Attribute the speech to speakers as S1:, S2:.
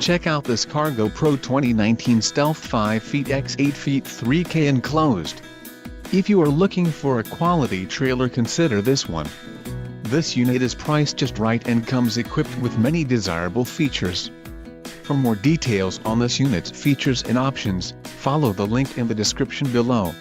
S1: Check out this CargoPro 2019 Stealth 5 feet x 8 feet 3K enclosed. If you are looking for a quality trailer, consider this one. This unit is priced just right and comes equipped with many desirable features. For more details on this unit's features and options, follow the link in the description below.